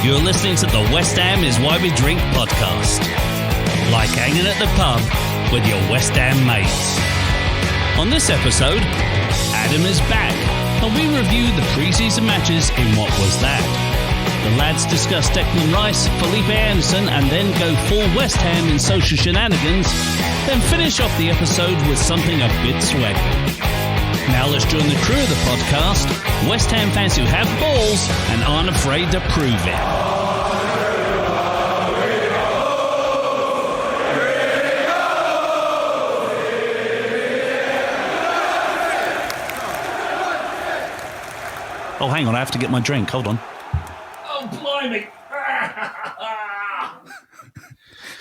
You're listening to the West Ham is Why We Drink podcast. Like hanging at the pub with your West Ham mates. On this episode, Adam is back, and we review the pre-season matches in What Was That? The lads discuss Declan Rice, Felipe Anderson, and then go full West Ham in social shenanigans, then finish off the episode with something a bit swaggy. Now let's join the crew of the podcast, West Ham fans who have balls and aren't afraid to prove it. Oh, hang on, I have to get my drink. Hold on. Oh, blimey.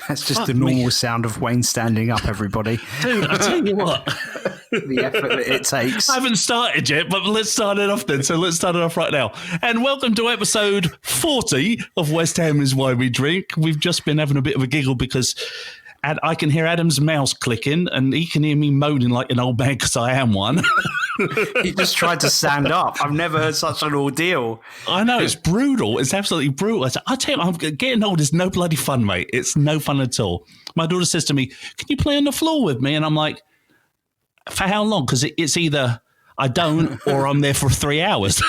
That's just the normal sound of Wayne standing up, everybody. Dude, I tell you what. The effort that it takes. I haven't started yet, but let's start it off then. So let's start it off right now. And welcome to episode 40 of West Ham is Why We Drink. We've just been having a bit of a giggle because I can hear Adam's mouse clicking and he can hear me moaning like an old man because I am one. He just tried to stand up. I've never heard such an ordeal. I know, it's brutal. It's absolutely brutal. I tell you, getting old is no bloody fun, mate. It's no fun at all. My daughter says to me, can you play on the floor with me? And I'm like, for how long? Because it's either I don't or I'm there for 3 hours.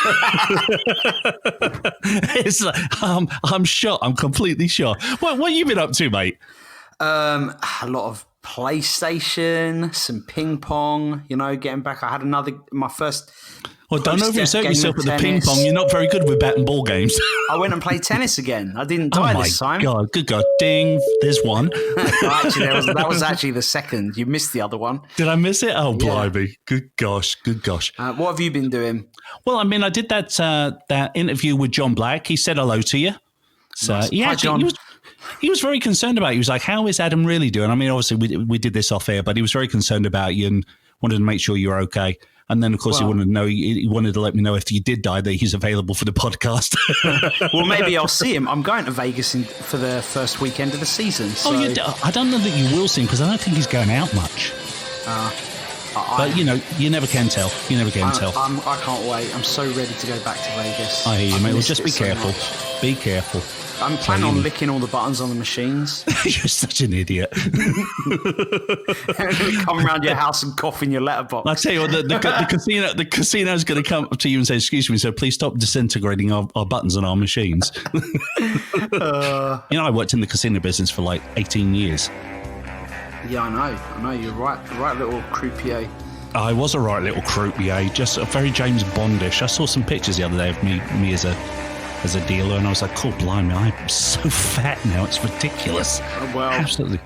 It's like, I'm shot. I'm completely shot. What have you been up to, mate? A lot of PlayStation, some ping pong, getting back. I had my first. Well, don't overexert yourself with the ping pong. You're not very good with bat and ball games. I went and played tennis again. I didn't die this time. Oh, my God. Good God. Ding. There's one. Actually, that was actually the second. You missed the other one. Did I miss it? Oh, blimey. Good gosh. Good gosh. What have you been doing? Well, I mean, I did that interview with John Black. He said hello to you. So, nice. Yeah, John. He was very concerned about you. He was like, how is Adam really doing? I mean, obviously, we did this off air, but he was very concerned about you and wanted to make sure you were okay. And then, of course, he wanted to let me know if you did die that he's available for the podcast. Well, maybe I'll see him. I'm going to Vegas for the first weekend of the season. So. I don't know that you will see him because I don't think he's going out much. But, you never can tell. You never can tell. I can't wait. I'm so ready to go back to Vegas. I hear you, mate. Well, just be careful. Be careful. I'm planning on licking all the buttons on the machines. You're such an idiot. Come around your house and cough in your letterbox. I tell you what, the casino's going to come up to you and say, "Excuse me, so please stop disintegrating our buttons on our machines." I worked in the casino business for like 18 years. Yeah, I know. You're right. The right little croupier. I was a right little croupier, just a very James Bondish. I saw some pictures the other day of me as a dealer, and I was like, cool, blimey, I'm so fat now, it's ridiculous. Well, absolutely.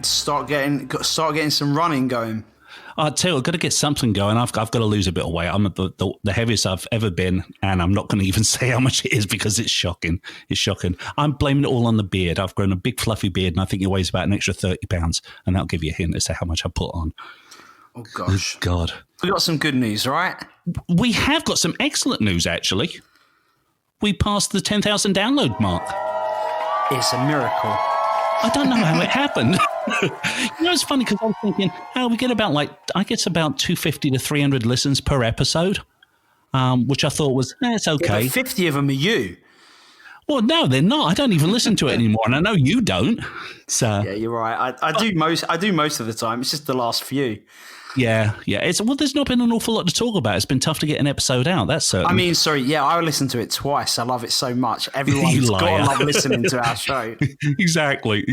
Start getting some running going. I tell you, I've got to get something going. I've got to lose a bit of weight. I'm the heaviest I've ever been, and I'm not going to even say how much it is because it's shocking. It's shocking. I'm blaming it all on the beard. I've grown a big fluffy beard, and I think it weighs about an extra 30 pounds, and that'll give you a hint as to how much I put on. Oh, gosh. Oh, God. We got some good news, right? We have got some excellent news, actually. We passed the 10,000 download mark. It's a miracle. I don't know how it happened. It's funny because I was thinking, we get about I guess about 250 to 300 listens per episode, which I thought was, it's okay. Yeah, but 50 of them are you. Well, no, they're not. I don't even listen to it anymore, and I know you don't. So yeah, you're right. I do most of the time. It's just the last few. Yeah. There's not been an awful lot to talk about. It's been tough to get an episode out. That's certain. I mean, sorry. Yeah, I listened to it twice. I love it so much. Everyone's got to love listening to our show. Exactly.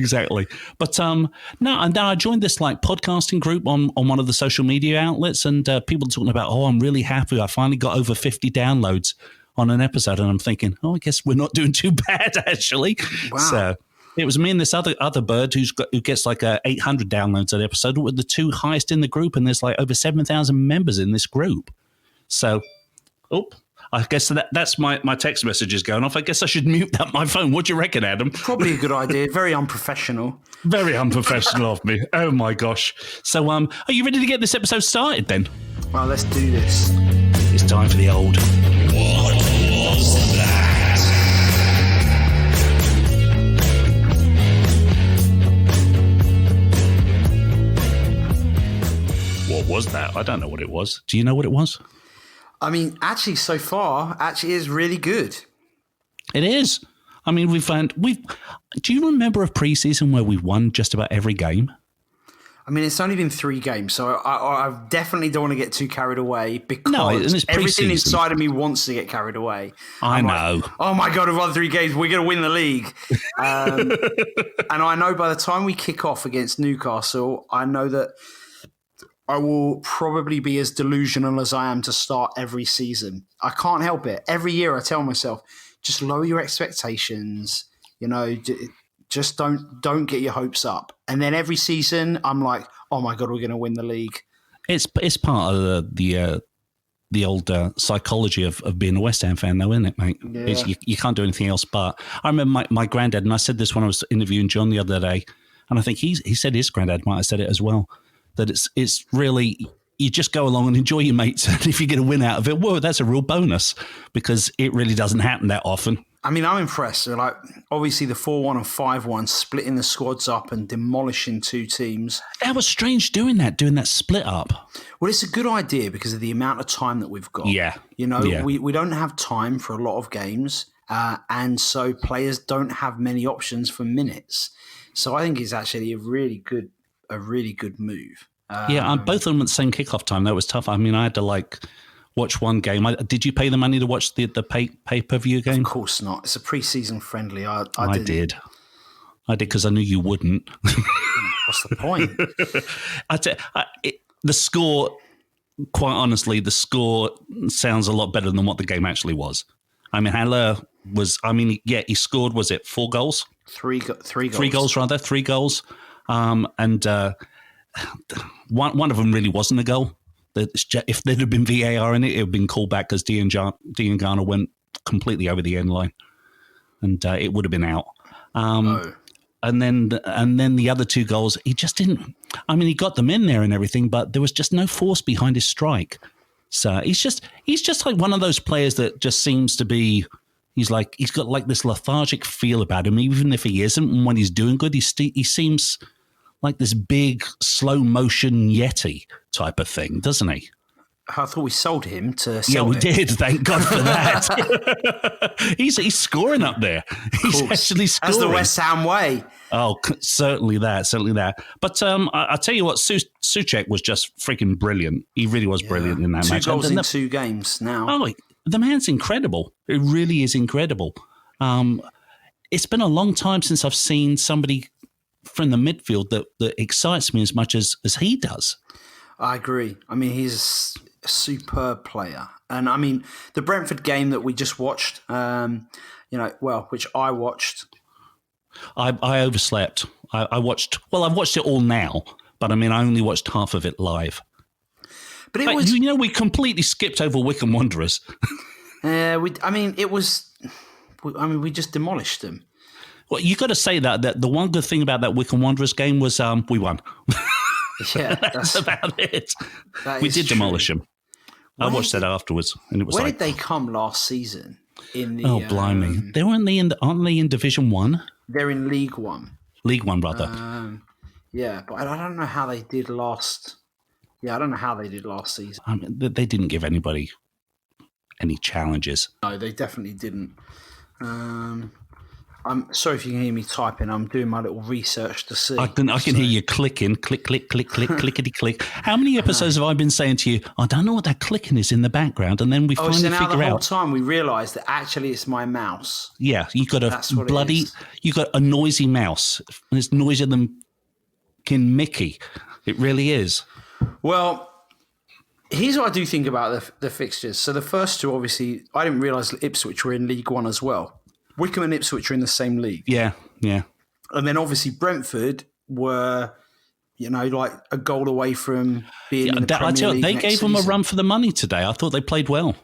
But no, and then I joined this podcasting group on one of the social media outlets, and people talking about, I'm really happy. I finally got over 50 downloads on an episode, and I'm thinking, I guess we're not doing too bad actually. Wow. So it was me and this other bird who gets 800 downloads an episode. We're the two highest in the group, and there's over 7,000 members in this group. So, I guess that's my text messages going off. I guess I should mute my phone. What do you reckon, Adam? Probably a good idea. Very unprofessional. Very unprofessional of me. Oh my gosh. So, are you ready to get this episode started then? Well, let's do this. It's time for the old. What was that? What was that? I don't know what it was. Do you know what it was? I mean, actually, so far, is really good. It is. I mean, do you remember a preseason where we won just about every game? I mean, it's only been 3 games, so I definitely don't want to get too carried away because everything inside of me wants to get carried away. I know. Like, oh my God, we've won 3 games. We're going to win the league. And I know by the time we kick off against Newcastle, I know that I will probably be as delusional as I am to start every season. I can't help it. Every year I tell myself, just lower your expectations, just don't get your hopes up. And then every season I'm like, oh my God, we're going to win the league. It's part of the old psychology of being a West Ham fan, though, isn't it, mate? Yeah. You can't do anything else. But I remember my granddad, and I said this when I was interviewing John the other day, and I think he said his granddad might have said it as well, that it's really, you just go along and enjoy your mates, and if you get a win out of it, whoa, that's a real bonus, because it really doesn't happen that often. I mean, I'm impressed. So, like, obviously the 4-1 and 5-1, splitting the squads up and demolishing 2 teams. That was strange doing that split up. Well, it's a good idea because of the amount of time that we've got. Yeah. We don't have time for a lot of games, and so players don't have many options for minutes. So I think it's actually a really good move. Both of them at the same kickoff time. That was tough. I mean, I had to watch one game. Did you pay the money to watch the pay-per-view game? Of course not. It's a pre-season friendly. I did because I knew you wouldn't. What's the point? The score, quite honestly, the score sounds a lot better than what the game actually was. I mean, Haller he scored, was it 4 goals? 3 goals. 3 goals, rather. 3 goals. And one of them really wasn't a goal. If there'd have been VAR in it, it would have been called back because Dean Garner went completely over the end line, and it would have been out. And then the other 2 goals, he just didn't. I mean, he got them in there and everything, but there was just no force behind his strike. So he's just like one of those players that just seems to be. He's got like this lethargic feel about him, even if he isn't. And when he's doing good, he seems like this big, slow motion Yeti type of thing, doesn't he? I thought we sold him to sell we did. Thank God for that. He's scoring up there. He's actually scoring. That's the West Ham way. Oh, certainly that. But I tell you what, Souček was just freaking brilliant. He really was brilliant in that match. 2 goals in 2 games now. Oh, the man's incredible. It really is incredible. It's been a long time since I've seen somebody from the midfield that excites me as much as he does. I agree. I mean, he's a superb player. And I mean, the Brentford game that we just watched, which I watched. I overslept. I've watched it all now, but I mean, I only watched half of it live. But we completely skipped over Wycombe Wanderers. We just demolished them. Well, you got to say that the one good thing about that Wycombe Wanderers game was we won. Yeah, that's about it. We did demolish them. I watched that afterwards, and it was. Where did they come last season? Blimey! They weren't aren't they in Division 1? They're in League 1. League 1, rather. But I don't know how they did last. Yeah, I don't know how they did last season. I mean, they didn't give anybody any challenges. No, they definitely didn't. I'm sorry if you can hear me typing. I'm doing my little research to see. I can hear you clicking, click, clickety click. How many episodes have I been saying to you, I don't know what that clicking is in the background, and then we finally figure out. The whole time we realised that actually it's my mouse. Yeah, you got a noisy mouse. It's noisier than Mickey. It really is. Well, here's what I do think about the fixtures. So the first 2, obviously, I didn't realise Ipswich were in League 1 as well. Wycombe and Ipswich are in the same league. Yeah. And then obviously Brentford were, like a goal away from being in the Premier League. They gave them a run for the money today. I thought they played well.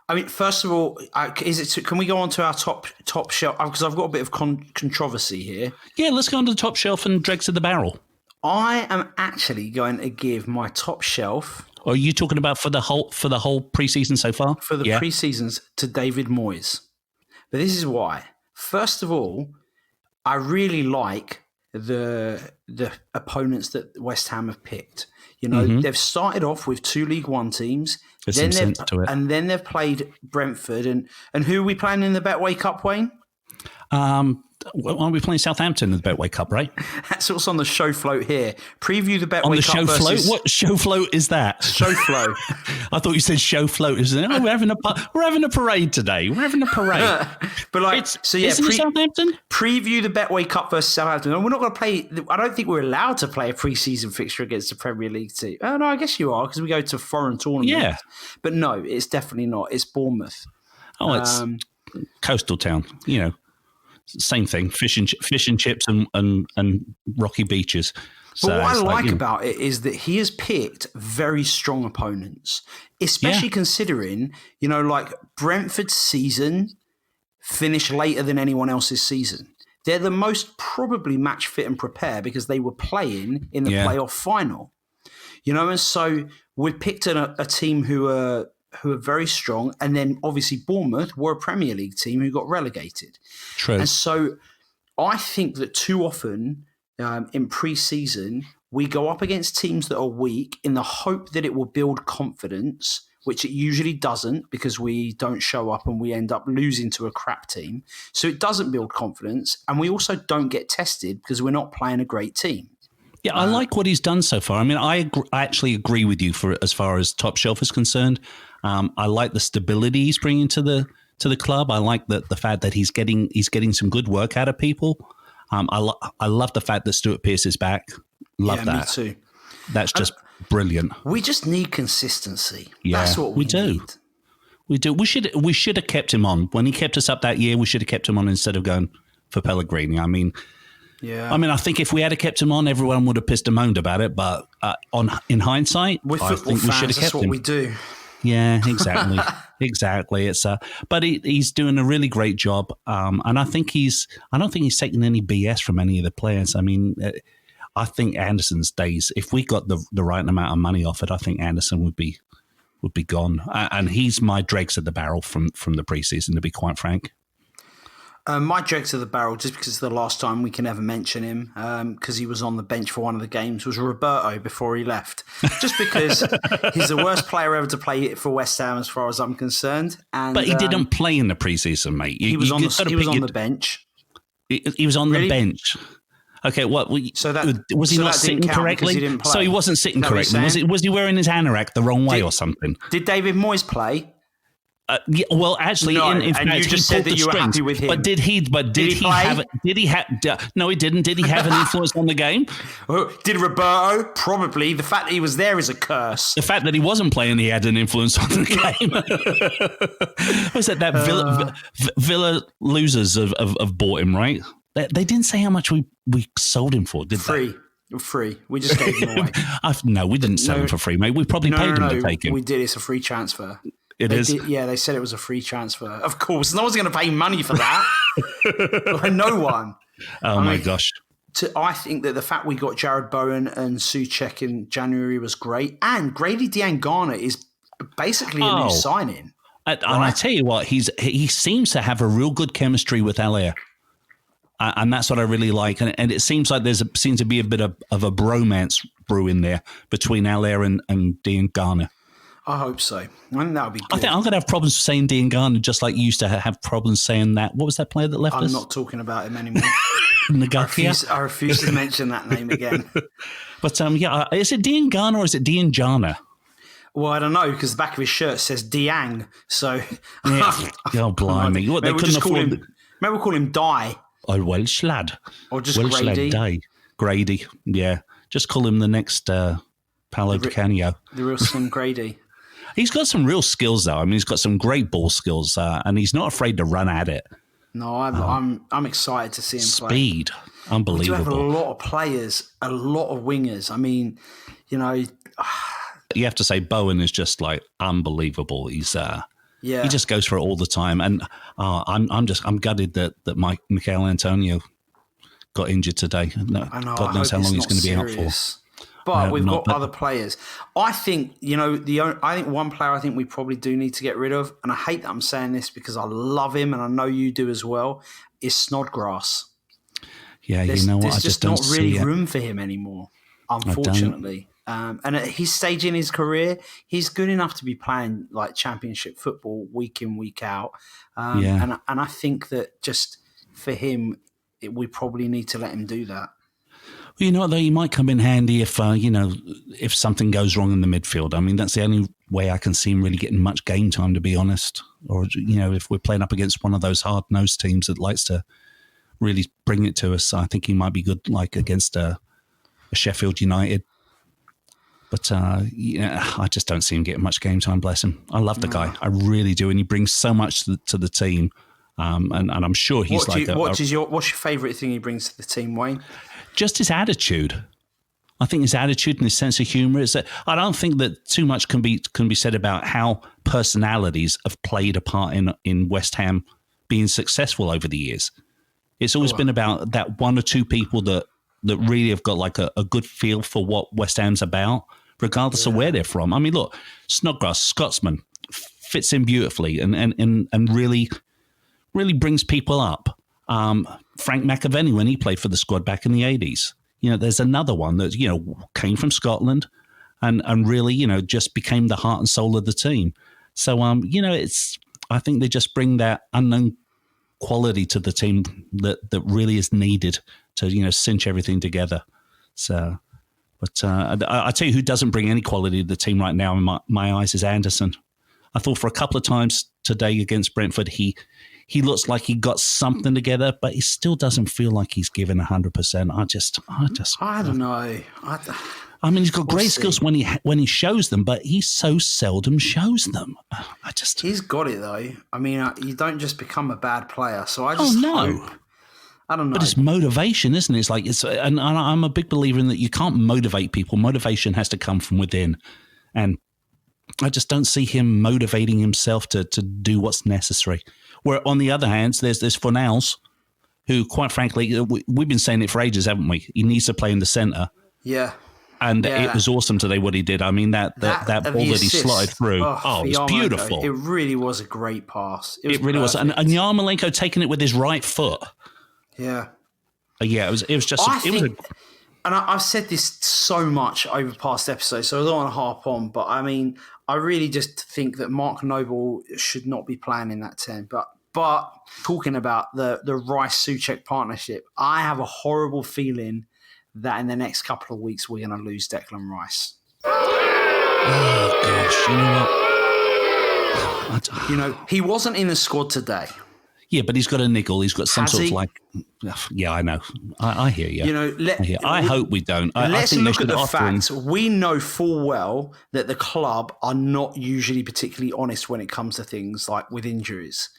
I mean, first of all, can we go on to our top shelf? Because I've got a bit of controversy here. Yeah, let's go on to the top shelf and dregs of the barrel. I am actually going to give my top shelf. Are you talking about for the whole preseason so far? For the preseasons to David Moyes. But this is why. First of all, I really like the opponents that West Ham have picked. They've started off with 2 League 1 teams. There's some sense to it. And then they've played Brentford. And who are we playing in the Betway Cup, Wayne? Aren't we playing Southampton in the Betway Cup, right? That's what's on the show float here. Preview the Betway On the Cup show versus... float? What show float is that? Show flow. I thought you said show float. Isn't it? Oh, we're having a parade today. We're having a parade. But like, isn't it Southampton? Preview the Betway Cup versus Southampton. And we're not going to play. I don't think we're allowed to play a pre-season fixture against the Premier League team. Oh no, I guess you are because we go to foreign tournaments. Yeah, but no, it's definitely not. It's Bournemouth. Oh, it's coastal town. You know. Same thing, fish and chips and rocky beaches. So but what I like about it is that he has picked very strong opponents, especially considering, like Brentford's season finished later than anyone else's season. They're the most probably match fit and prepare because they were playing in the playoff final. And so we picked a team who are very strong. And then obviously Bournemouth were a Premier League team who got relegated. True. And so I think that too often in pre-season, we go up against teams that are weak in the hope that it will build confidence, which it usually doesn't because we don't show up and we end up losing to a crap team. So it doesn't build confidence. And we also don't get tested because we're not playing a great team. Yeah, I like what he's done so far. I mean, I actually agree with you for as far as top shelf is concerned. I like the stability he's bringing to the club. I like the fact that he's getting some good work out of people. I love the fact that Stuart Pearce is back. Love that. Me too. That's just brilliant. We just need consistency. Yeah, that's what we do. Need. We do. We should have kept him on when he kept us up that year. We should have kept him on instead of going for Pellegrini. I mean, I think if we had kept him on, everyone would have pissed and moaned about it. But in hindsight, I think we should have kept him. That's what we do. Yeah, exactly, exactly. It's but he's doing a really great job, and I don't think he's taking any BS from any of the players. I mean, I think Anderson's days. If we got the right amount of money offered, I think Anderson would be gone, and he's my dregs at the barrel from the preseason. To be quite frank. My dregs of the barrel, just because it's the last time we can ever mention him, because he was on the bench for one of the games, was Roberto before he left. Just because he's the worst player ever to play for West Ham, as far as I'm concerned. But he didn't play in the preseason, mate. He was on the bench. He was on the bench. Okay, what? So that was he not sitting correctly? So he wasn't sitting correctly. Was he wearing his anorak the wrong way or something? Did David Moyes play? Well, actually, no, in fact, you just said that you were happy with him. But did he have? No, he didn't. Did he have an influence on the game? Did Roberto? Probably. The fact that he was there is a curse. The fact that he wasn't playing, he had an influence on the game. Was that Villa losers have bought him, right? They didn't say how much we sold him for, did they? Free. We just gave him away. No, we didn't sell him for free, mate. We probably paid him to take him. We did. It's a free transfer. It is? They said it was a free transfer. Of course, no one's going to pay money for that. Like, no one. My gosh. I think that the fact we got Jared Bowen and Souček in January was great. And Grady Diangana is basically a new signing. And I tell you what, he seems to have a real good chemistry with Allaire. And that's what I really like. And it seems like seems to be a bit of a bromance brewing there between Allaire and Diangana. I hope so. I think that would be good. I think I'm going to have problems saying Diangana just like you used to have problems saying that. What was that player that left us? I'm not talking about him anymore. Nagakia? I refuse to mention that name again. But is it Diangana or is it Diangana? Well, I don't know because the back of his shirt says Diang. So, yeah. Oh, blimey! What, they couldn't afford. Maybe we'll call him Die. Oh, Welsh lad, or just Welsh Grady. Lad Die. Grady, yeah. Just call him the next Paolo Di Canio. The real Slim Grady. He's got some real skills, though. I mean, he's got some great ball skills, and he's not afraid to run at it. No, I'm excited to see him play. Speed, unbelievable. We do have a lot of players, a lot of wingers. I mean, you have to say Bowen is just like unbelievable. He's he just goes for it all the time, and I'm gutted that Michael Antonio got injured today. No, I know, God knows how long he's going to be out for. But we've got other players. I think, I think one player I think we probably do need to get rid of, and I hate that I'm saying this because I love him and I know you do as well, is Snodgrass. Yeah, you know what? There's just not really room for him anymore, unfortunately. And at his stage in his career, he's good enough to be playing like championship football week in, week out. And I think that just for him, we probably need to let him do that. Well, you know what, though, he might come in handy if if something goes wrong in the midfield. I mean, that's the only way I can see him really getting much game time, to be honest. Or, if we're playing up against one of those hard-nosed teams that likes to really bring it to us, I think he might be good, like against a Sheffield United. But, I just don't see him getting much game time, bless him. I love the guy. I really do. And he brings so much to the team. And I'm sure he's what's your favourite thing he brings to the team, Wayne? Just his attitude. I think his attitude and his sense of humour is that I don't think that too much can be said about how personalities have played a part in West Ham being successful over the years. It's always been about that one or two people that really have got like a good feel for what West Ham's about, regardless of where they're from. I mean, look, Snodgrass, Scotsman, fits in beautifully and really brings people up. Frank McAvenny, when he played for the squad back in the 80s, there's another one that, came from Scotland and really, just became the heart and soul of the team. So, I think they just bring that unknown quality to the team that really is needed to, cinch everything together. So, but I tell you who doesn't bring any quality to the team right now in my eyes is Anderson. I thought for a couple of times today against Brentford, he looks like he got something together, but he still doesn't feel like he's given 100%. I don't know. I mean, he's got great skills when he shows them, but he so seldom shows them. He's got it though. I mean, you don't just become a bad player. So I just hope. I don't know. But it's motivation, isn't it? It's like and I'm a big believer in that you can't motivate people. Motivation has to come from within, and I just don't see him motivating himself to do what's necessary. Where on the other hand, there's Fornals, who, quite frankly, we've been saying it for ages, haven't we? He needs to play in the centre. Yeah. And it was awesome today what he did. I mean, that ball that he slotted through, it was beautiful. It really was a great pass. It really was. And Yarmolenko taking it with his right foot. Yeah. Yeah, it was just... And I've said this so much over past episodes, so I don't want to harp on, but I mean, I really just think that Mark Noble should not be playing in that 10. But talking about the Rice-Souček partnership, I have a horrible feeling that in the next couple of weeks we're going to lose Declan Rice. Oh, gosh, you know what? He wasn't in the squad today. Yeah, but he's got a niggle. He's got some sort of like... Yeah, I know. I hear you. I hope we don't. Let's look at the facts. We know full well that the club are not usually particularly honest when it comes to things like with injuries.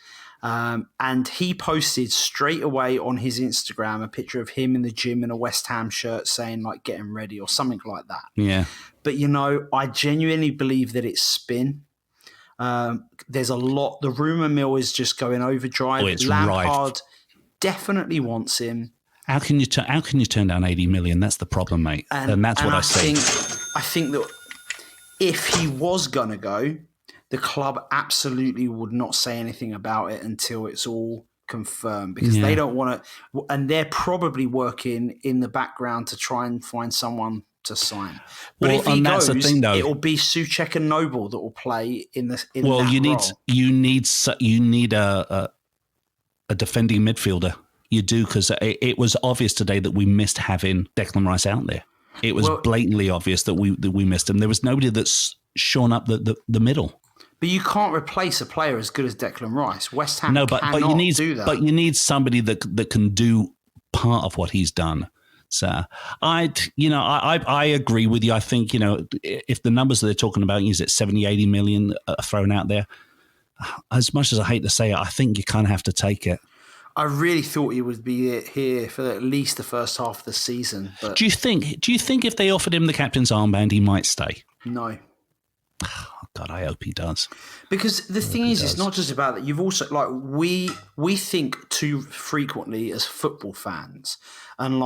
And he posted straight away on his Instagram a picture of him in the gym in a West Ham shirt saying like getting ready or something like that. Yeah. But, I genuinely believe that it's spin. There's a lot. The rumour mill is just going overdrive. Lampard definitely wants him. How can you turn down 80 million? That's the problem, mate. And that's what I say. I think that if he was going to go, the club absolutely would not say anything about it until it's all confirmed because they don't want to. And they're probably working in the background to try and find someone to sign. But if he goes, it will be Souček and Noble that will play in that role. You need a defending midfielder. You do, because it was obvious today that we missed having Declan Rice out there. It was blatantly obvious that we missed him. There was nobody that's shown up the middle. But you can't replace a player as good as Declan Rice. West Ham cannot do that. But you need somebody that can do part of what he's done. So I agree with you. I think, if the numbers that they're talking about, is it 70, 80 million thrown out there? As much as I hate to say it, I think you kind of have to take it. I really thought he would be here for at least the first half of the season. But Do you think if they offered him the captain's armband, he might stay? No. Oh, God, I hope he does. Because the thing is, it's not just about that. You've also, we think too frequently as football fans. And,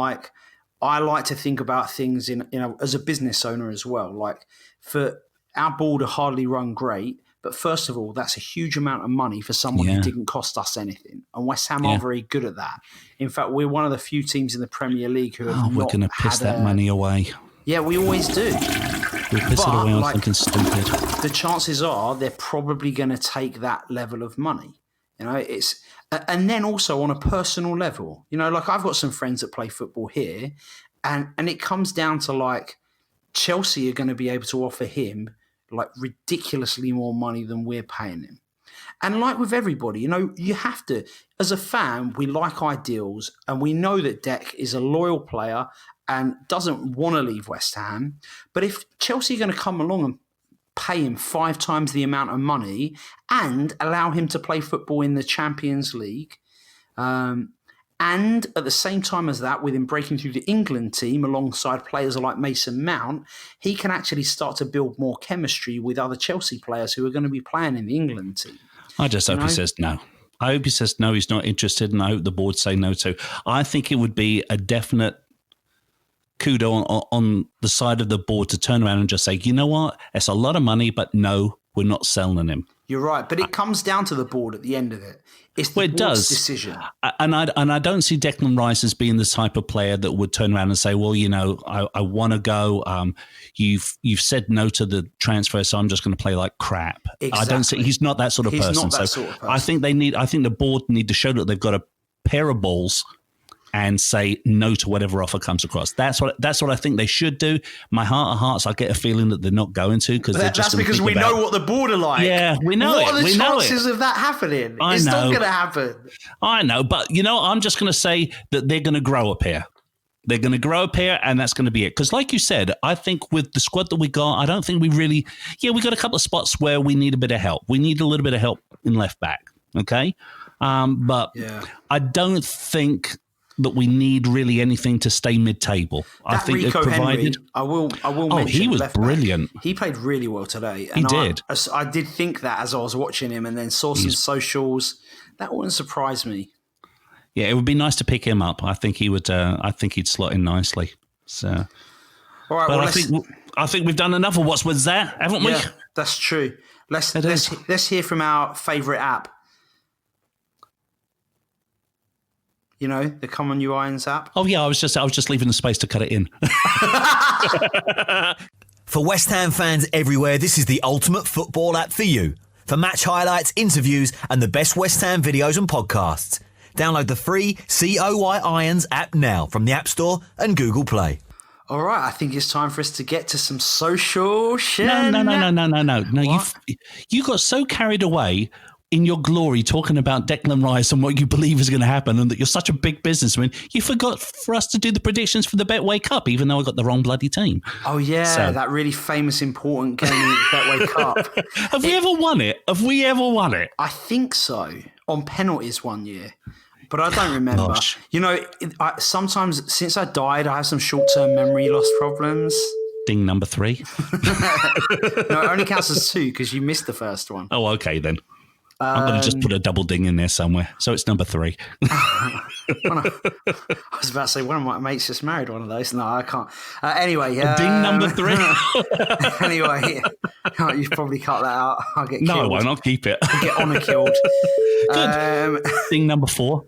I like to think about things as a business owner as well. Like, for our ball to hardly run great, but first of all, that's a huge amount of money for someone who didn't cost us anything. And West Ham are very good at that. In fact, we're one of the few teams in the Premier League who have we're going to piss that money away. Yeah, we always do. We'll piss it away on something stupid. The chances are they're probably going to take that level of money. You know, and then also on a personal level, you know, like I've got some friends that play football here, and it comes down to like Chelsea are going to be able to offer him like ridiculously more money than we're paying him. And like with everybody, you know, you have to, as a fan, we like ideals, and we know that Dec is a loyal player and doesn't want to leave West Ham. But if Chelsea are going to come along and pay him 5 times the amount of money and allow him to play football in the Champions League, and at the same time as that, with him breaking through the England team alongside players like Mason Mount, he can actually start to build more chemistry with other Chelsea players who are going to be playing in the England team. I just hope he says no. I hope he says no, he's not interested, and I hope the board say no too. I think it would be a definite kudo on the side of the board to turn around and just say, you know what, it's a lot of money, but no, we're not selling him. You're right, but it comes down to the board at the end of it. It's the board's decision. And I don't see Declan Rice as being the type of player that would turn around and say, well, you know, I want to go. You've said no to the transfer, so I'm just going to play like crap. Exactly. I don't see he's not that sort of person. I think the board need to show that they've got a pair of balls and say no to whatever offer comes across. That's what I think they should do. My heart of hearts, I get a feeling that they're not going to, because that's because we know what the board are like. Yeah, we know what are the chances of that happening? It's not going to happen. I know, but you know, I'm just going to say that they're going to grow up here. They're going to grow up here, and that's going to be it. Because like you said, I think with the squad that we got, I don't think we really... Yeah, we got a couple of spots where we need a bit of help. We need a little bit of help in left back, okay? But I don't think that we need really anything to stay mid-table. I think Rico it provided... Henry, I will mention he was brilliant. He played really well today. And he did. I did think that as I was watching him, and then saw some socials. That wouldn't surprise me. Yeah, it would be nice to pick him up. I think he would. I think he'd slot in nicely. So, all right. But well, I think we've done enough of what's with that, haven't we? Yeah, that's true. Let's hear from our favourite app. You know, the Common You Irons app. Oh yeah, I was just leaving the space to cut it in. For West Ham fans everywhere, this is the ultimate football app for you. For match highlights, interviews, and the best West Ham videos and podcasts. Download the free COY Irons app now from the App Store and Google Play. All right, I think it's time for us to get to some social shit. No. You got so carried away in your glory talking about Declan Rice and what you believe is going to happen, and that you're such a big businessman, you forgot for us to do the predictions for the Betway Cup, even though I got the wrong bloody team. Oh, yeah, that really famous, important game in the Betway Cup. Have we ever won it? I think so, on penalties one year. But I don't remember. Gosh. You know, sometimes since I died, I have some short-term memory loss problems. Ding number 3. No, it only counts as 2 because you missed the first one. Oh, okay then. I'm going to just put a double ding in there somewhere. So it's number 3. I was about to say, one of my mates just married one of those. No, I can't. Anyway. Ding number 3. Anyway, you've probably cut that out. I'll get killed. No, I won't. I'll keep it. I'll get honour killed. Good. Ding number 4.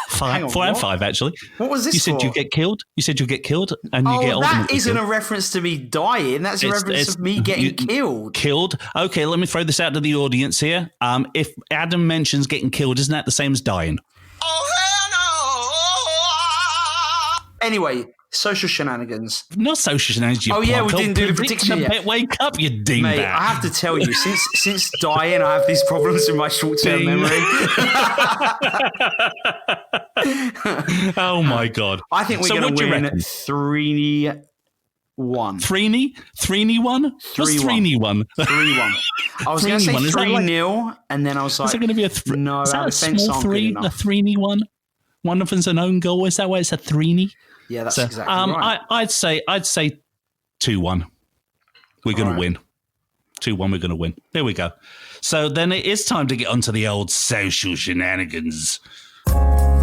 5. 4 and 5, actually. What was this You said for? you get killed. You said you get killed and you get ultimately that isn't killed. a reference to me dying. That's a reference of me getting killed. Killed? Okay, let me throw this out to the audience here. If Adam mentions getting killed, isn't that the same as dying? Oh, hell no! Anyway, social shenanigans. Not social shenanigans, you we didn't do the prediction prediction yet. Betway Cup, you dingbat. Mate, I have to tell you, since dying, I have these problems with my short-term memory. Oh, my God. I think we're going to win 3-1. 3-1? What's 3-1? 3-1. I was going to say 3-0, and then I was like, is it going to be a no, is our that a defence small aren't 3, good a enough. 3-1? One of them's an own goal. Is that why it's a 3-0? Yeah, that's exactly right. I'd say 2-1. We're going to win. 2-1, we're going to win. There we go. So then it is time to get onto the old social shenanigans. No,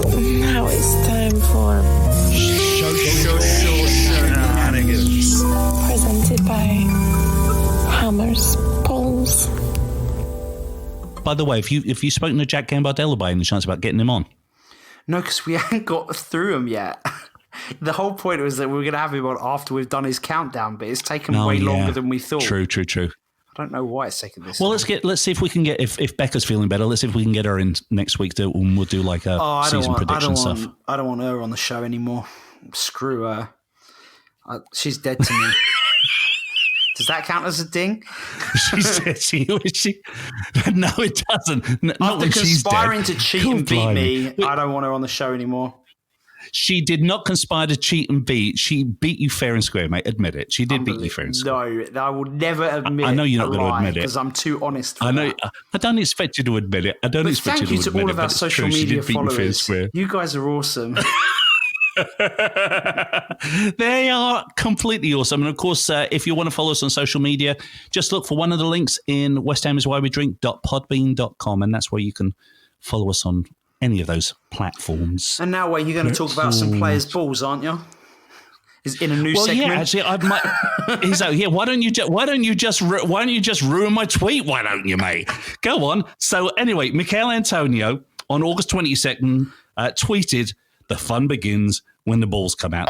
now it's time for Social shenanigans. presented by Hammers Polls. By the way, if you've spoken to Jack Gambardella by any chance about getting him on? No, because we haven't got through him yet. The whole point was that we were going to have him on after we've done his countdown, but it's taken way longer than we thought. True. I don't know why it's taken this. Well, long. let's see if we can get if Becca's feeling better. Let's see if we can get her in next week. And we'll do like a season prediction stuff. I don't want her on the show anymore. Screw her. She's dead to me. Does that count as a ding? She said she. No, it doesn't. Not After when she's conspiring dead. to cheat and beat me, I don't want her on the show anymore. She did not conspire to cheat and beat. She beat you fair and square, mate. Admit it. She did beat you fair and square. No, I would never admit. I know you're not going to admit it because I'm too honest. For I know. that. I don't expect you to admit it. But thank you to all of our social media followers. You guys are awesome. They are completely awesome. And of course, if you want to follow us on social media, just look for one of the links in westhamiswhywedrink.podbean.com, and that's where you can follow us on any of those platforms. And now, Wayne, you're going to talk about some players' balls, aren't you? Is in a new segment? Yeah, actually, I might. He's like, yeah. Why don't you just ruin my tweet? Why don't you, mate? Go on. So anyway, Michail Antonio on August 22nd tweeted, "The fun begins when the balls come out."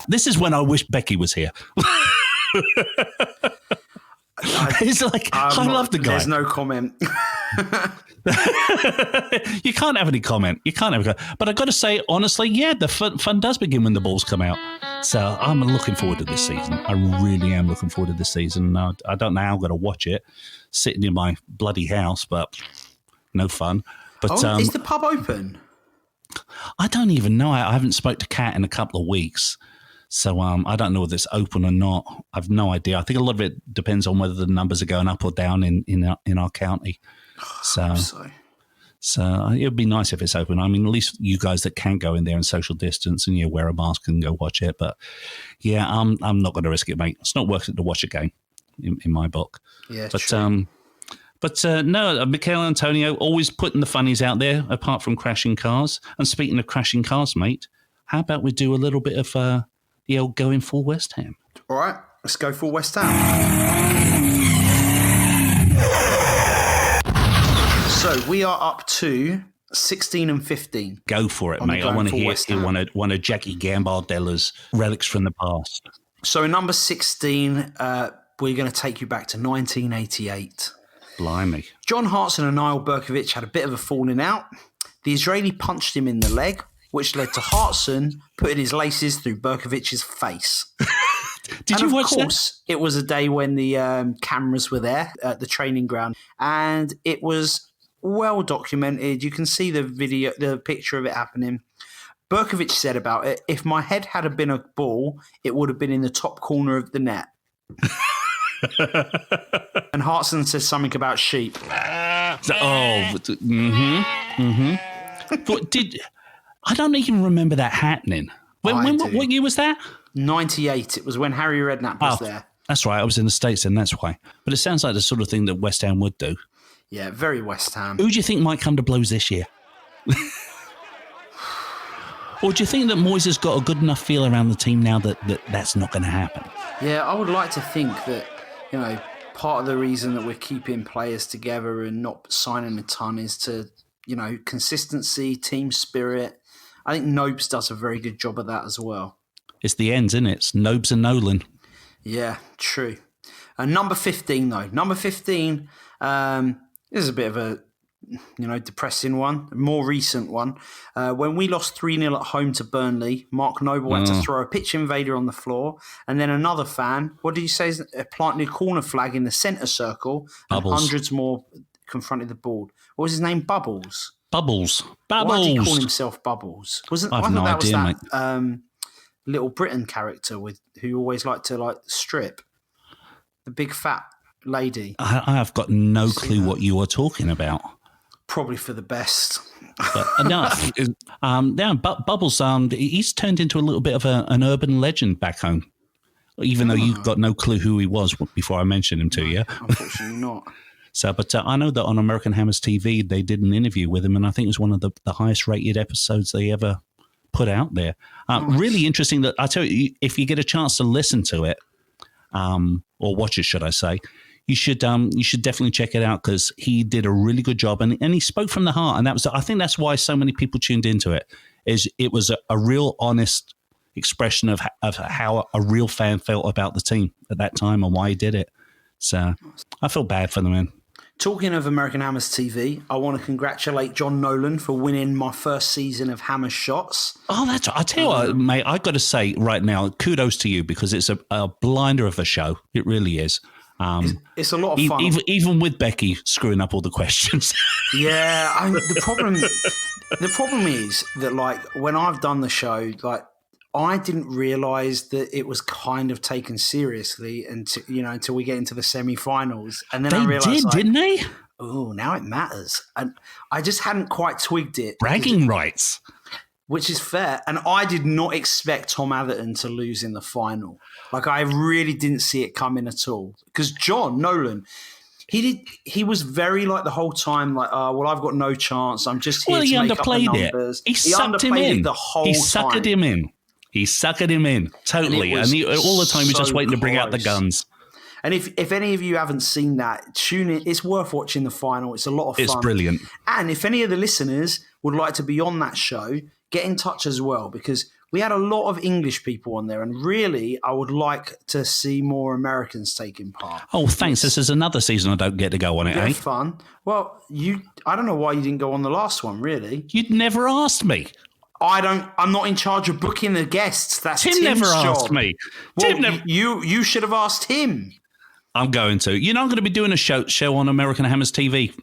This is when I wish Becky was here. He's like, I love the guy. There's no comment. You can't have any comment. But I got to say, honestly, yeah, the fun does begin when the balls come out. So I'm looking forward to this season. I really am looking forward to this season. I don't know how I'm going to watch it sitting in my bloody house, but no fun. But is the pub open? I don't even know. I haven't spoke to Kat in a couple of weeks. So I don't know whether it's open or not. I've no idea. I think a lot of it depends on whether the numbers are going up or down in our county. So it would be nice if it's open. I mean, at least you guys that can go in there and social distance and wear a mask and go watch it. But yeah, I'm not going to risk it, mate. It's not worth it to watch a game in my book. Yeah, but true. No, Michail Antonio always putting the funnies out there, apart from crashing cars. And speaking of crashing cars, mate, how about we do a little bit of the old going for West Ham? All right, let's go for West Ham. So we are up to 16 and 15. Go for it, mate. I want to hear one of Jackie Gambardella's relics from the past. So in number 16, we're going to take you back to 1988. Blimey. John Hartson and Niall Berkovic had a bit of a falling out. The Israeli punched him in the leg, which led to Hartson putting his laces through Berkovic's face. Did you watch that? Of course, it was a day when the cameras were there at the training ground, and it was well documented. You can see the video, the picture of it happening. Berkovic said about it, "If my head had been a ball, it would have been in the top corner of the net." And Hartson says something about sheep. But I don't even remember that happening. What year was that? 98. It was when Harry Redknapp was there. That's right. I was in the States then, that's why. But it sounds like the sort of thing that West Ham would do. Yeah, very West Ham. Who do you think might come to blows this year? Or do you think that Moyes has got a good enough feel around the team now that's not going to happen? Yeah, I would like to think that, part of the reason that we're keeping players together and not signing a ton is to, consistency, team spirit. I think Nobes does a very good job of that as well. It's the ends, isn't it? It's Nobes and Nolan. Yeah, true. Number 15, though. Number 15 is a bit of a, depressing one, a more recent one. When we lost 3-0 at home to Burnley, Mark Noble had to throw a pitch invader on the floor, and then another fan, what did you say, planting a corner flag in the centre circle, Bubbles. And hundreds more confronted the board. What was his name? Bubbles. Bubbles. Why did he call himself Bubbles? I have no idea, mate. Little Britain character who always liked to strip. The big fat lady. I have got no clue what you are talking about. Probably for the best. But Bubbles, he's turned into a little bit of an urban legend back home. Even though you've got no clue who he was before I mentioned him to you. Unfortunately not. So, but I know that on American Hammers TV, they did an interview with him, and I think it was one of the highest rated episodes they ever put out there. Really interesting that I tell you, if you get a chance to listen to it, or watch it, should I say, you should definitely check it out because he did a really good job and he spoke from the heart. And I think that's why so many people tuned into it. It was a real honest expression of how a real fan felt about the team at that time and why he did it. So I feel bad for the man. Talking of American Hammers TV, I want to congratulate John Nolan for winning my first season of Hammers Shots. Oh, that's. I tell you what, mate. I got to say right now, kudos to you because it's a blinder of a show. It really is. It's a lot of fun, even with Becky screwing up all the questions. Yeah, the problem is that like when I've done the show, like I didn't realise that it was kind of taken seriously until we get into the semi-finals, and then I realised, didn't they? Oh, now it matters, and I just hadn't quite twigged it. Bragging rights, which is fair, and I did not expect Tom Atherton to lose in the final. Like I really didn't see it coming at all because John Nolan. He was very like the whole time like, well, I've got no chance. I'm just here to make up the numbers. He sucked him in the whole time. He suckered him in. He suckered him in totally, and all the time he was just waiting to bring out the guns. And if any of you haven't seen that, tune in. It's worth watching the final. It's a lot of fun. It's brilliant. And if any of the listeners would like to be on that show, get in touch as well because we had a lot of English people on there, and really, I would like to see more Americans taking part. Oh, thanks. This is another season I don't get to go on it, eh? Fun. Well, I don't know why you didn't go on the last one, really. You'd never asked me. I'm not in charge of booking the guests. That's Tim Tim's never job. asked me. Well, Tim never. You should have asked him. I'm going to. I'm going to be doing a show on American Hammers TV.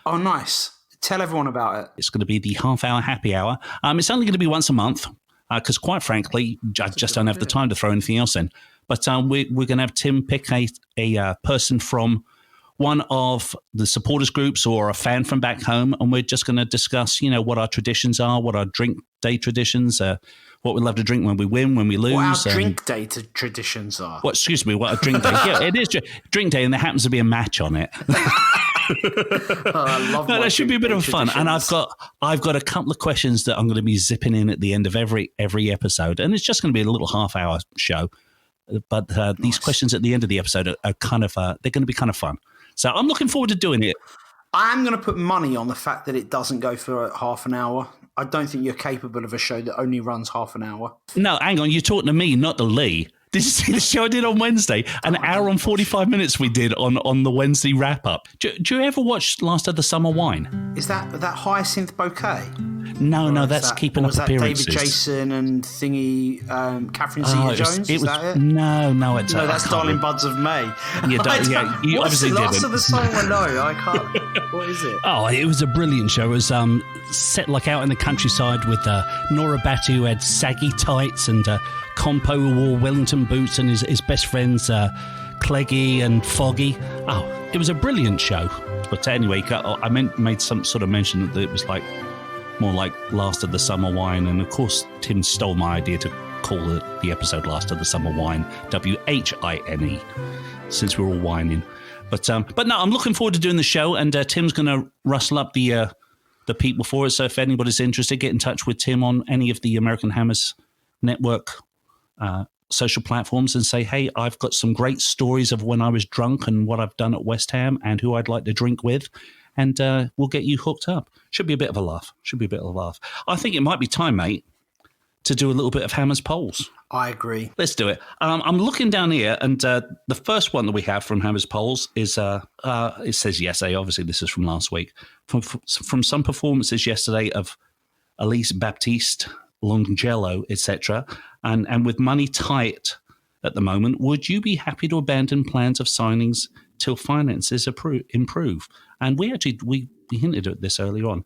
Oh, nice. Tell everyone about it. It's going to be the half-hour happy hour. It's only going to be once a month because, quite frankly, I just don't have the time to throw anything else in. But we're going to have Tim pick a person from one of the supporters groups or a fan from back home, and we're just going to discuss, what our traditions are, what our drink day traditions are, what we love to drink when we win, when we lose. What our drink day traditions are. What a drink day. Yeah, it is drink day, and there happens to be a match on it. I love that should be a bit of fun. And I've got a couple of questions that I'm going to be zipping in at the end of every episode, and it's just going to be a little half-hour show. But these questions at the end of the episode are kind of they're going to be kind of fun. So I'm looking forward to doing it. I'm going to put money on the fact that it doesn't go for half an hour. I don't think you're capable of a show that only runs half an hour. No, hang on. You're talking to me, not to Lee. Did you see the show I did on Wednesday? An hour and 45 minutes we did on the Wednesday wrap-up. Do you ever watch Last of the Summer Wine? Is that Hyacinth Bouquet? No, that's Keeping Up Appearances. David Jason and thingy, Catherine Zeta-Jones? Is that it? No, it's no, that's Darling Buds of May. You obviously didn't. What's the last of the song? No, I can't. What is it? Oh, it was a brilliant show. It was set like out in the countryside with Nora Batu, who had saggy tights, and Compo, who wore Wellington boots, and his best friends Cleggy and Foggy. Oh, it was a brilliant show. But anyway, I made some sort of mention that it was like more like Last of the Summer Wine, and of course Tim stole my idea to call the episode Last of the Summer Wine, WHINE, since we're all whining. But no, I'm looking forward to doing the show, and Tim's going to rustle up the people for it. So if anybody's interested, get in touch with Tim on any of the American Hammers Network social platforms and say, hey, I've got some great stories of when I was drunk and what I've done at West Ham and who I'd like to drink with, and we'll get you hooked up. Should be a bit of a laugh. I think it might be time, mate, to do a little bit of Hammers polls. I agree. Let's do it. I'm looking down here, and the first one that we have from Hammers polls is, it says yesterday, obviously this is from last week, from some performances yesterday of Elise Baptiste, Longello, etc., and with money tight at the moment, would you be happy to abandon plans of signings till finances improve? And we hinted at this earlier on.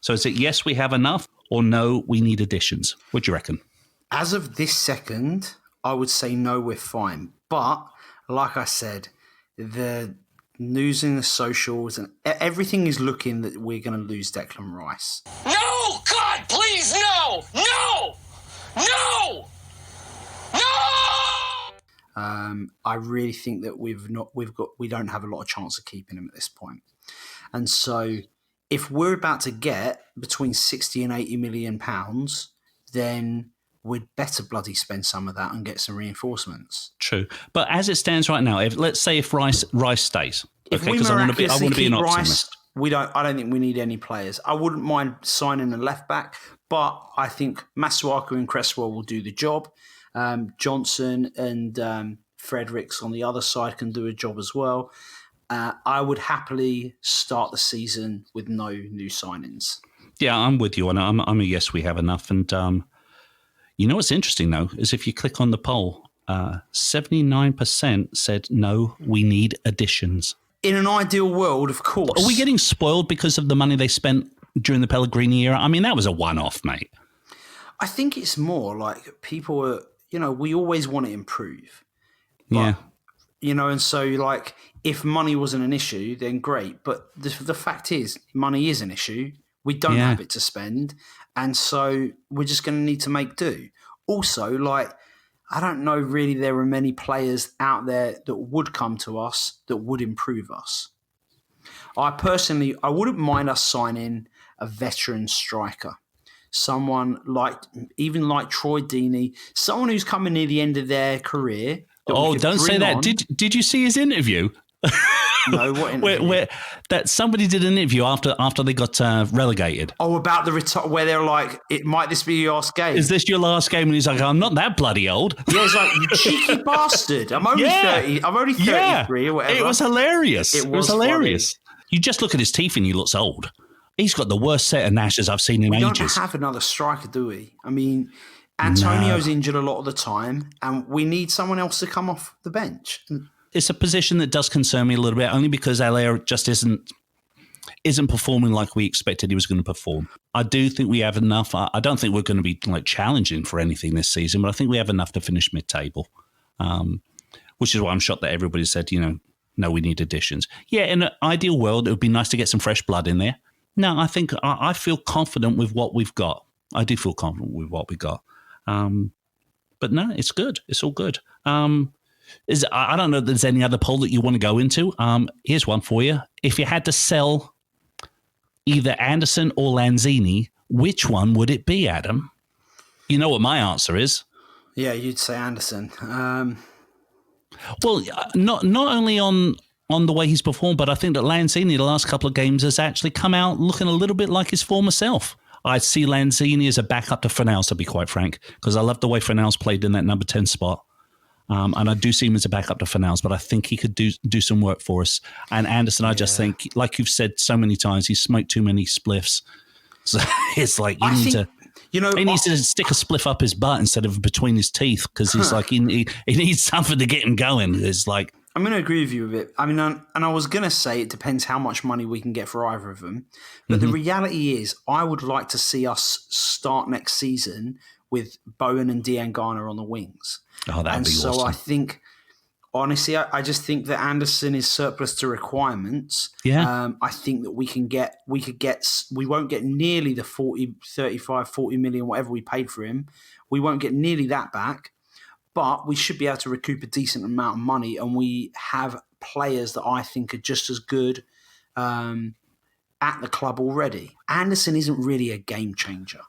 So is it yes, we have enough, or no, we need additions? What do you reckon? As of this second, I would say no, we're fine. But like I said, the news in the socials and everything is looking that we're going to lose Declan Rice. No! God, please, no! No! No! No! I really think that we don't have a lot of chance of keeping him at this point. And so if we're about to get between 60 and 80 million pounds, then we'd better bloody spend some of that and get some reinforcements. True. But as it stands right now, let's say if Rice stays, if we miraculously keep Rice, I don't think we need any players. I wouldn't mind signing a left back, but I think Masuaku and Cresswell will do the job. Johnson and Fredericks on the other side can do a job as well. I would happily start the season with no new signings. Yeah, I'm with you. And I'm a yes, we have enough. And you know what's interesting, though, is if you click on the poll, 79% said, no, we need additions. In an ideal world, of course. But are we getting spoiled because of the money they spent during the Pellegrini era? I mean, that was a one-off, mate. I think it's more like people are, we always want to improve. Yeah. And so like if money wasn't an issue, then great. But the fact is, money is an issue. We don't have it to spend. And so we're just going to need to make do. Also, like, I don't know really there are many players out there that would come to us that would improve us. I wouldn't mind us signing a veteran striker. Someone like Troy Deeney, someone who's coming near the end of their career. Oh, don't say that. Did you see his interview? No, what interview? where that somebody did an interview after they got relegated. Oh, about the where they're like, might this be your last game? Is this your last game? And he's like, I'm not that bloody old. Yeah, he's like, you cheeky bastard. I'm only 30. I'm only 33 or whatever. It was hilarious. It was hilarious. Funny. You just look at his teeth and he looks old. He's got the worst set of gnashes I've seen in ages. We don't have another striker, do we? I mean, Antonio's injured a lot of the time, and we need someone else to come off the bench. It's a position that does concern me a little bit, only because Allaire just isn't performing like we expected he was going to perform. I do think we have enough. I don't think we're going to be like challenging for anything this season, but I think we have enough to finish mid-table, which is why I'm shocked that everybody said, no, we need additions. Yeah, in an ideal world, it would be nice to get some fresh blood in there. No, I think I feel confident with what we've got. I do feel confident with what we got. But no, it's good. It's all good. I don't know if there's any other poll that you want to go into. Here's one for you. If you had to sell either Anderson or Lanzini, which one would it be, Adam? You know what my answer is. Yeah, you'd say Anderson. Well, not only on the way he's performed, but I think that Lanzini the last couple of games has actually come out looking a little bit like his former self. I see Lanzini as a backup to Fornals, to be quite frank, because I love the way Fornals played in that number 10 spot. And I do see him as a backup to Fornals, but I think he could do some work for us. And Anderson, I just think, like you've said so many times, he's smoked too many spliffs. So it's like he needs to stick a spliff up his butt instead of between his teeth, because he's like he needs something to get him going. It's like, I'm going to agree with you a bit. I mean, and I was going to say it depends how much money we can get for either of them. But the reality is, I would like to see us start next season with Bowen and Diangana on the wings. Oh, that'd be awesome. So I think, honestly, I just think that Anderson is surplus to requirements. Yeah. I think that we won't get nearly the 40 million, whatever we paid for him. We won't get nearly that back. But we should be able to recoup a decent amount of money, and we have players that I think are just as good at the club already. Anderson isn't really a game changer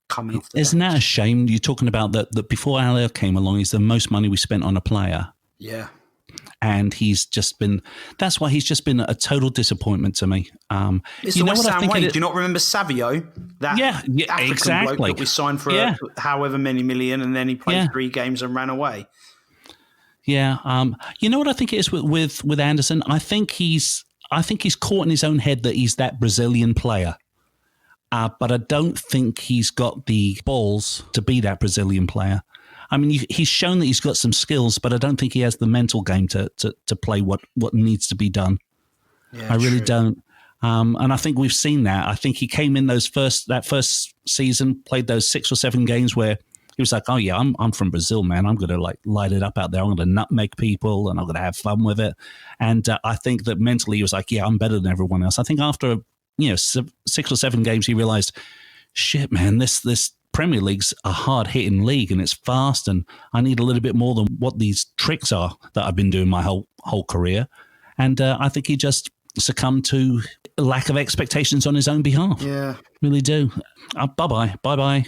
coming off the bench. Isn't that a shame? You're talking about that before Allaire came along, he's the most money we spent on a player. Yeah. And that's why he's just been a total disappointment to me. It's the West Ham way. Do you not remember Savio? That African exactly. bloke that we signed for however many million, and then he played 3 games and ran away. Yeah. You know what I think it is with Anderson? I think he's caught in his own head that he's that Brazilian player. But I don't think he's got the balls to be that Brazilian player. I mean, he's shown that he's got some skills, but I don't think he has the mental game to play what needs to be done. Yeah, I really don't. And I think we've seen that. I think he came in that first season, played those 6 or 7 games where he was like, oh yeah, I'm from Brazil, man. I'm going to like light it up out there. I'm going to nutmeg people and I'm going to have fun with it. And I think that mentally he was like, yeah, I'm better than everyone else. I think after 6 or 7 games, he realized, shit, man, this Premier League's a hard-hitting league and it's fast, and I need a little bit more than what these tricks are that I've been doing my whole career. And I think he just succumbed to lack of expectations on his own behalf. Yeah. Really do. Bye-bye. Bye-bye.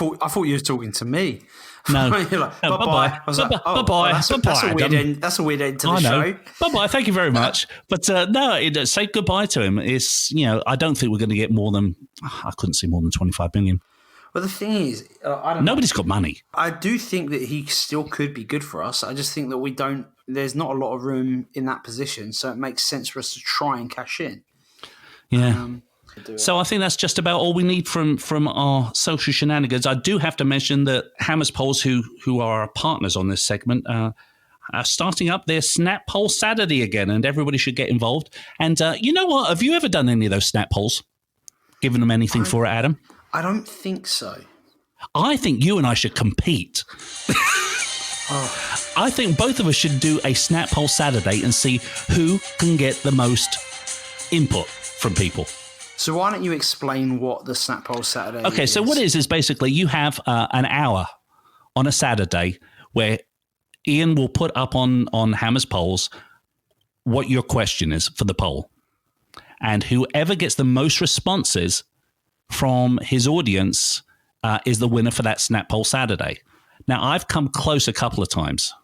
I thought you were talking to me. No. You're like, bye-bye. I was like, bye-bye. That's a weird end to the show. Bye-bye. Thank you very much. But say goodbye to him. It's, I don't think we're going to get more than, I couldn't see more than 25 million. Well, the thing is, I don't know. Nobody's got money. I do think that he still could be good for us. I just think that there's not a lot of room in that position, so it makes sense for us to try and cash in. Yeah. So I think that's just about all we need from our social shenanigans. I do have to mention that Hammers Polls, who are our partners on this segment, are starting up their Snap Poll Saturday again, and everybody should get involved. And you know what? Have you ever done any of those Snap Polls? Given them anything for it, Adam? I don't think so. I think you and I should compete. I think both of us should do a Snap Poll Saturday and see who can get the most input from people. So why don't you explain what the Snap Poll Saturday is? Okay, so what it is basically you have an hour on a Saturday where Ian will put up on Hammers Polls what your question is for the poll. And whoever gets the most responses from his audience is the winner for that Snap Poll Saturday. Now, I've come close a couple of times.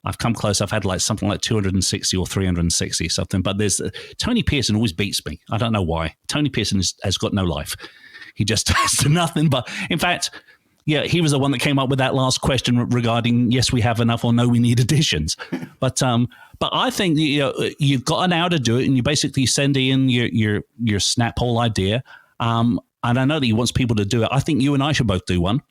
I've come close. I've had like something like 260 or 360 something. But there's Tony Pearson always beats me. I don't know why. Tony Pearson has got no life. He just has nothing. But in fact, yeah, he was the one that came up with that last question regarding yes, we have enough or no, we need additions. But I think you've got an hour to do it, and you basically send in your Snap Poll idea. And I know that he wants people to do it. I think you and I should both do one.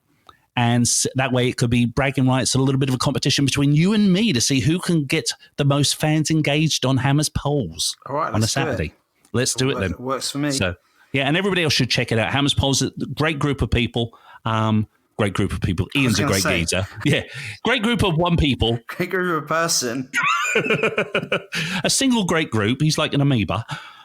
And that way it could be bragging rights, a little bit of a competition between you and me to see who can get the most fans engaged on Hammers Polls on a Saturday. Let's do it then. It works for me. So, yeah, and everybody else should check it out. Hammers Polls, a great group of people. Great group of people. Ian's a great geezer. Yeah. Great group of one people. Great group of person. A single great group. He's like an amoeba.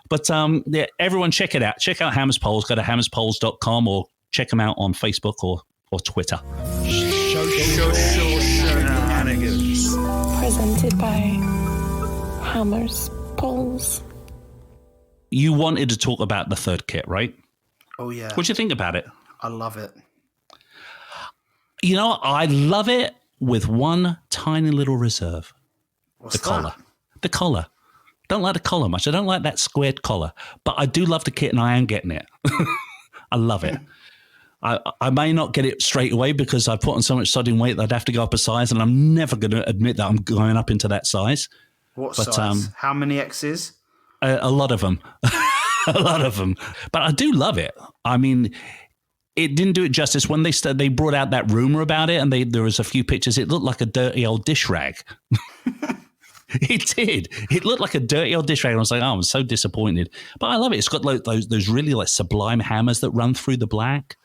But yeah, everyone check it out. Check out Hammers Polls. Go to hammerspolls.com or check them out on Facebook or Twitter. Shenanigans. Presented by Hammers Polls. You wanted to talk about the third kit, right? Oh, yeah. What'd you think about it? I love it. You know, I love it with one tiny little reserve. What's the collar. The collar. Don't like the collar much. I don't like that squared collar. But I do love the kit and I am getting it. I love it. I may not get it straight away because I've put on so much sodding weight that I'd have to go up a size, and I'm never going to admit that I'm going up into that size. What size? How many X's? A lot of them. A lot of them. But I do love it. I mean, it didn't do it justice. When they brought out that rumor about it, and there was a few pictures, it looked like a dirty old dish rag. It did. It looked like a dirty old dish rag. And I was like, oh, I'm so disappointed. But I love it. It's got like those really like sublime hammers that run through the black.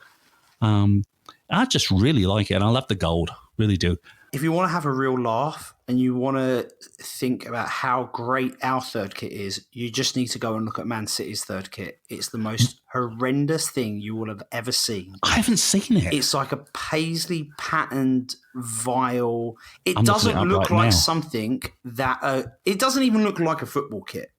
I just really like it, and I love the gold, really do. If you want to have a real laugh and you want to think about how great our third kit is, you just need to go and look at Man City's third kit. It's the most horrendous thing you will have ever seen. I haven't seen it. It's like a paisley patterned vial. It doesn't look like something that it doesn't even look like a football kit.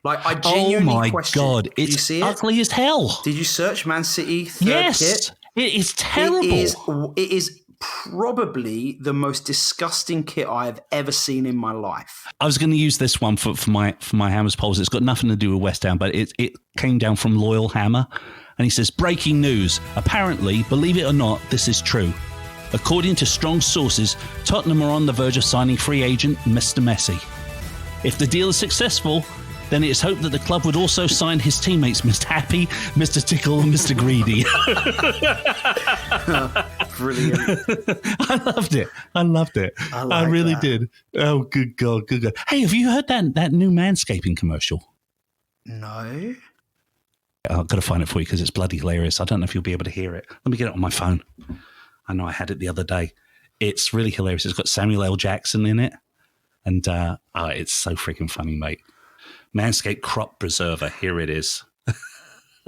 Like, I genuinely question. Oh my God, Did you it's see ugly as hell. Did you search Man City third kit? It is terrible. It is probably the most disgusting kit I have ever seen in my life. I was going to use this one for my Hammers Polls. It's got nothing to do with West Ham, but it came down from Loyal Hammer. And he says, breaking news. Apparently, believe it or not, this is true. According to strong sources, Tottenham are on the verge of signing free agent Mr. Messi. If the deal is successful, then it is hoped that the club would also sign his teammates, Mr. Happy, Mr. Tickle, and Mr. Greedy. Brilliant. I loved it. I really did. Oh, good God, good God. Hey, have you heard that new manscaping commercial? No. I've got to find it for you because it's bloody hilarious. I don't know if you'll be able to hear it. Let me get it on my phone. I know I had it the other day. It's really hilarious. It's got Samuel L. Jackson in it. And it's so freaking funny, mate. Manscaped Crop Preserver. Here it is.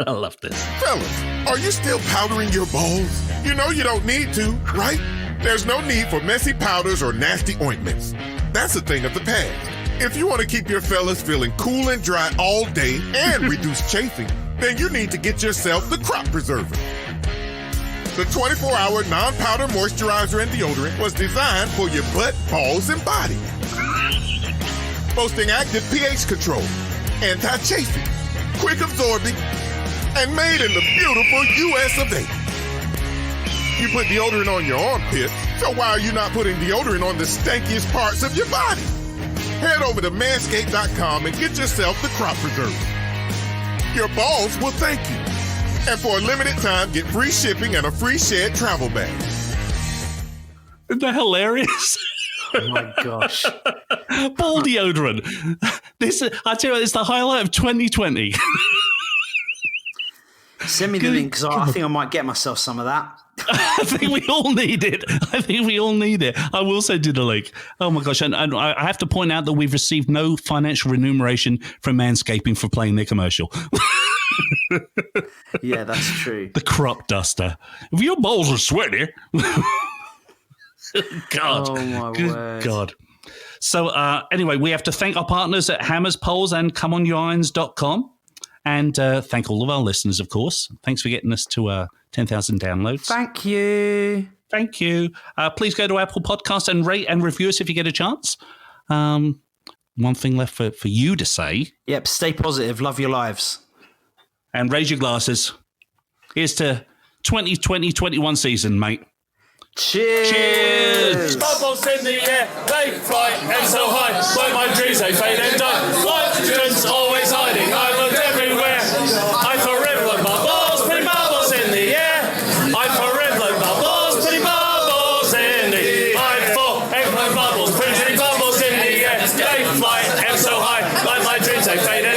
I love this. Fellas, are you still powdering your balls? You know you don't need to, right? There's no need for messy powders or nasty ointments. That's a thing of the past. If you want to keep your fellas feeling cool and dry all day and reduce chafing, then you need to get yourself the Crop Preserver. The 24-hour non-powder moisturizer and deodorant was designed for your butt, balls, and body. Boasting active pH control, anti-chafing, quick absorbing, and made in the beautiful U.S. of A. You put deodorant on your armpit, so why are you not putting deodorant on the stankiest parts of your body? Head over to manscaped.com and get yourself the crop preserver. Your balls will thank you. And for a limited time, get free shipping and a free Shed travel bag. Isn't that hilarious? Oh my gosh. Ball deodorant. I tell you what, it's the highlight of 2020. Send me the link because I think I might get myself some of that. I think we all need it. I will send you the link. Oh my gosh. And I have to point out that we've received no financial remuneration from Manscaping for playing their commercial. Yeah, that's true. The crop duster. If your balls are sweaty. God. Oh my word. God. So anyway, we have to thank our partners at Hammers, Poles and ComeOnYourIrons.com. And thank all of our listeners, of course. Thanks for getting us to 10,000 downloads. Thank you. Thank you. Please go to Apple Podcasts and rate and review us if you get a chance. One thing left for you to say. Yep, stay positive. Love your lives. And raise your glasses. Here's to 2020-21 season, mate. Cheers. Cheers. Bubbles in the air, they fly and so high. Like my dreams, they fade and die. Oxygen's always hiding. I looked everywhere. I forever like bubbles, pretty bubbles in the air. I forever like bubbles, pretty bubbles in the air. I forever like bubbles, pretty bubbles in the air. They fly and so high. Like my dreams, they fade and